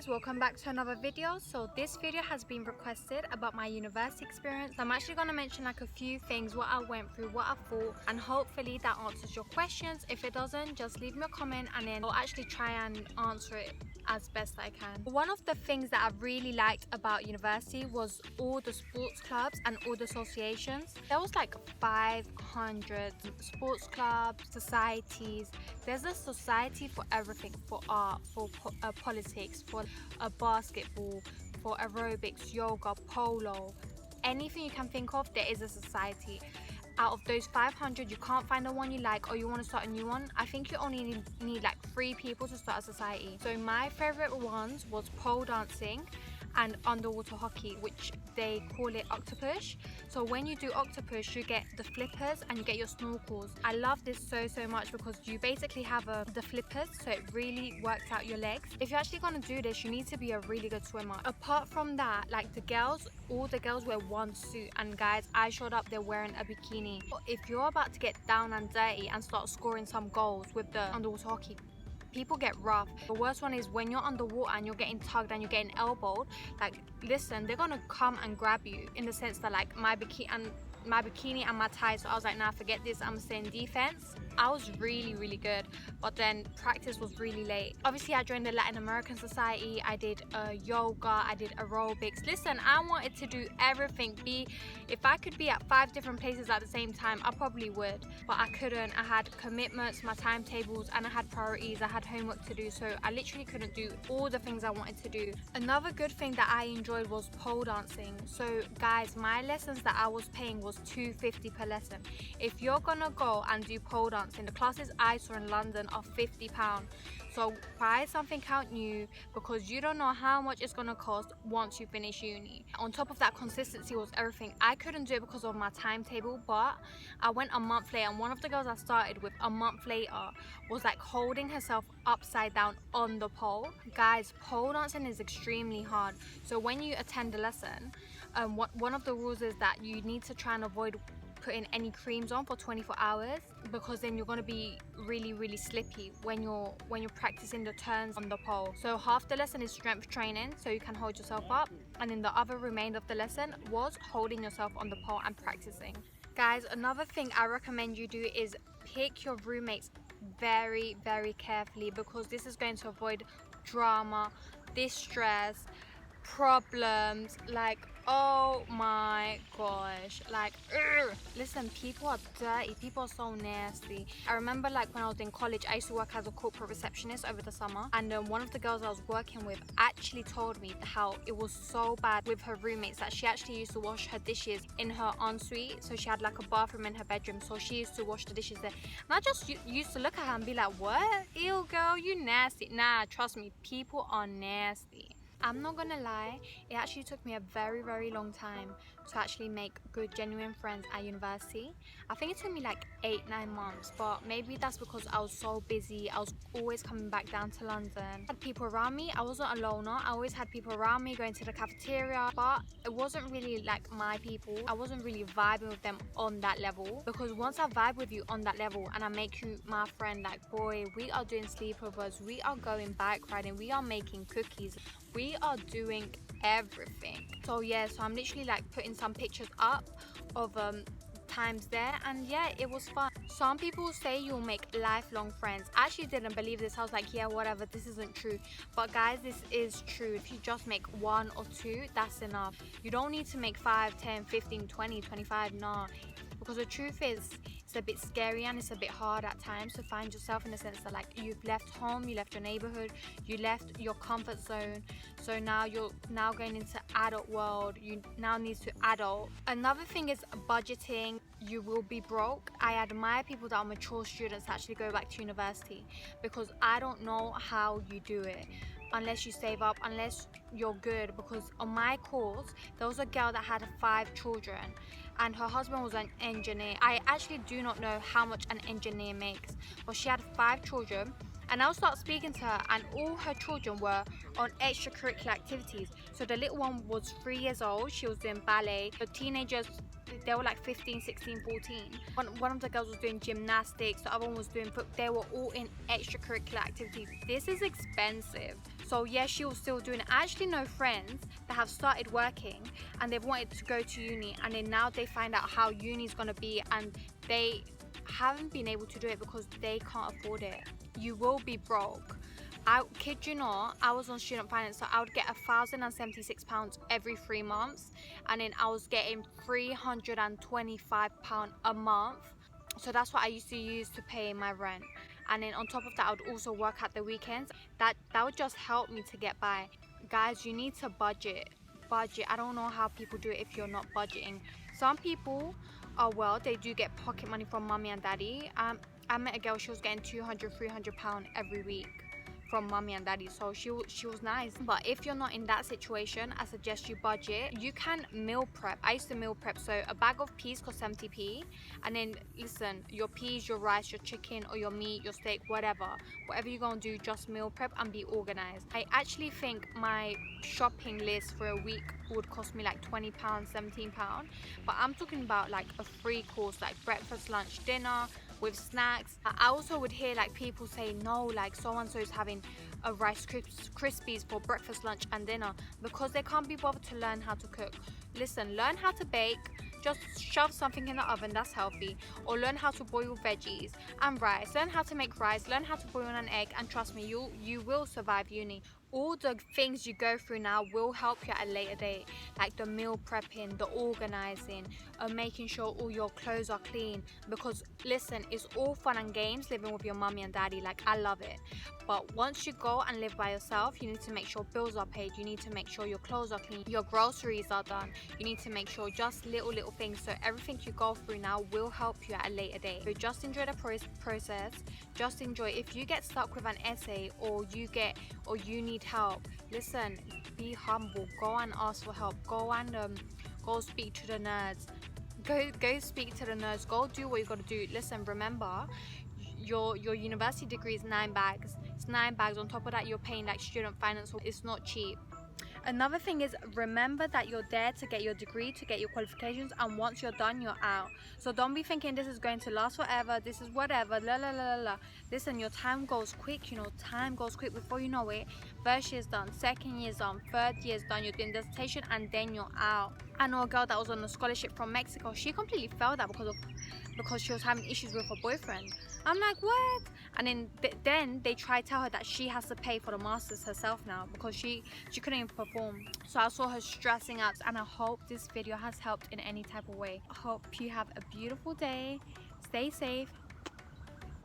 guys, welcome back to another video. So this video has been requested about my university experience. I'm actually going to mention like a few things, what I went through, what I thought, and hopefully that answers your questions. If it doesn't, just leave me a comment and then I'll actually try and answer it as best I can. One of the things that I really liked about university was all the sports clubs and all the associations. There was like 500 sports clubs, societies. There's a society for everything, for art, for politics, for basketball, for aerobics, yoga, polo, anything you can think of, there is a society. Out of those 500, you can't find the one you like or you want to start a new one. I think you only need like 3 people to start a society. So my favorite ones was pole dancing and underwater hockey, which they call it octopus. So when you do octopus, you get the flippers and you get your snorkels. I love this so much because you basically have the flippers, so it really works out your legs. If you're actually going to do this, you need to be a really good swimmer. Apart from that, like the girls, all the girls wear one suit, and guys, I showed up, they're wearing a bikini. If you're about to get down and dirty and start scoring some goals with the underwater hockey, people get rough. The worst one is when you're underwater and you're getting tugged and you're getting elbowed. Like, listen, they're gonna come and grab you, in the sense that like my bikini and my tie. So I was like, nah, forget this, I'm staying defense. I was really good, but then practice was really late. Obviously I joined the Latin American Society. I did yoga, I did aerobics. Listen, I wanted to do everything. If I could be at 5 different places at the same time, I probably would, but I couldn't. I had commitments, my timetables, and I had priorities. I had homework to do, so I literally couldn't do all the things I wanted to do. Another good thing that I enjoyed was pole dancing. So guys, my lessons that I was paying was $2.50 per lesson. If you're gonna go and do pole dancing, the classes I saw in London are £50. So try something out new, because you don't know how much it's gonna cost once you finish uni. On top of that, consistency was everything. I couldn't do it because of my timetable, but I went a month later, and one of the girls I started with a month later was like holding herself upside down on the pole. Guys, pole dancing is extremely hard. So when you attend a lesson, one of the rules is that you need to try and avoid putting any creams on for 24 hours, because then you're going to be really slippy when you're practicing the turns on the pole. So half the lesson is strength training, so you can hold yourself up, and then the other remainder of the lesson was holding yourself on the pole and practicing. Guys, another thing I recommend you do is pick your roommates very carefully, because this is going to avoid drama, distress, problems. Like, oh my gosh, like, listen, people are dirty, people are so nasty. I remember like when I was in college, I used to work as a corporate receptionist over the summer, and one of the girls I was working with actually told me how it was so bad with her roommates that she actually used to wash her dishes in her ensuite. So she had like a bathroom in her bedroom, so she used to wash the dishes there, and I just used to look at her and be like, what? Ew girl, you nasty. Nah, trust me, people are nasty. I'm not gonna lie, it actually took me a very long time to actually make good, genuine friends at university. I think it took me like 8-9 months, but maybe that's because I was so busy. I was always coming back down to London. I had people around me. I wasn't a loner. I always had people around me, going to the cafeteria, but it wasn't really like my people. I wasn't really vibing with them on that level, because once I vibe with you on that level and I make you my friend, like, boy, we are doing sleepovers, we are going bike riding, we are making cookies, we are doing everything. So yeah, so I'm literally like putting some pictures up of times there, and yeah, it was fun. Some people say you'll make lifelong friends. I actually didn't believe this. I was like, yeah, whatever, this isn't true. But guys, this is true. If you just make 1 or 2, that's enough. You don't need to make 5, 10, 15, 20, 25. No, because the truth is, it's a bit scary and it's a bit hard at times to find yourself, in the sense that like you've left home, you left your neighborhood, you left your comfort zone. So now you're going into adult world. You now need to adult. Another thing is budgeting. You will be broke. I admire people that are mature students that actually go back to university, because I don't know how you do it unless you save up, unless you're good. Because on my course, there was a girl that had 5 children and her husband was an engineer. I actually do not know how much an engineer makes, but she had 5 children, and I'll start speaking to her, and all her children were on extracurricular activities. So the little one was 3 years old, she was doing ballet. The teenagers, they were like 15, 16, 14. One of the girls was doing gymnastics, the other one was doing foot. They were all in extracurricular activities. This is expensive. So yeah, she was still doing it. I actually know friends that have started working and they've wanted to go to uni, and then now they find out how uni is going to be and they haven't been able to do it because they can't afford it. You will be broke. I kid you not, I was on student finance, so I would get £1,076 every 3 months, and then I was getting £325 a month. So that's what I used to use to pay my rent. And then on top of that, I would also work at the weekends. That would just help me to get by. Guys, you need to budget. I don't know how people do it if you're not budgeting. Some people, oh well, they do get pocket money from mommy and daddy. I met a girl, she was getting £200-300 every week from mommy and daddy, so she was nice. But if you're not in that situation, I suggest you budget. You can meal prep. I used to meal prep, so a bag of peas cost 70p, and then listen, your peas, your rice, your chicken or your meat, your steak, whatever you're gonna do, just meal prep and be organized. I actually think my shopping list for a week would cost me like £20, £17, but I'm talking about like a 3-course, like breakfast, lunch, dinner with snacks. I also would hear like people say, no, like so and so is having a Rice Krispies for breakfast, lunch and dinner, because they can't be bothered to learn how to cook. Listen, learn how to bake. Just shove something in the oven, that's healthy. Or learn how to boil veggies and rice. Learn how to make rice, learn how to boil an egg, and trust me, you will survive uni. All the things you go through now will help you at a later date, like the meal prepping, the organizing, making sure all your clothes are clean. Because listen, it's all fun and games living with your mommy and daddy, like I love it, but once you go and live by yourself, you need to make sure bills are paid, you need to make sure your clothes are clean, your groceries are done, you need to make sure just little things. So everything you go through now will help you at a later date. So just enjoy the process. Just enjoy. If you get stuck with an essay or you need help, listen, be humble, go and ask for help, go and go speak to the nerds, go speak to the nerds, go do what you got to do. Listen, remember, your university degree is 9 bags. It's 9 bags. On top of that, you're paying like student finance, so it's not cheap. Another thing is, remember that you're there to get your degree, to get your qualifications, and once you're done, you're out. So don't be thinking this is going to last forever, this is whatever, la la la la la. Listen, your time goes quick, you know, time goes quick. Before you know it, first year's done, second year's done, third year's done, you're doing dissertation, and then you're out. I know a girl that was on a scholarship from Mexico. She completely failed that because she was having issues with her boyfriend. I'm like, what? And then they try to tell her that she has to pay for the masters herself now because she couldn't even perform. So I saw her stressing out, and I hope this video has helped in any type of way. I hope you have a beautiful day. Stay safe.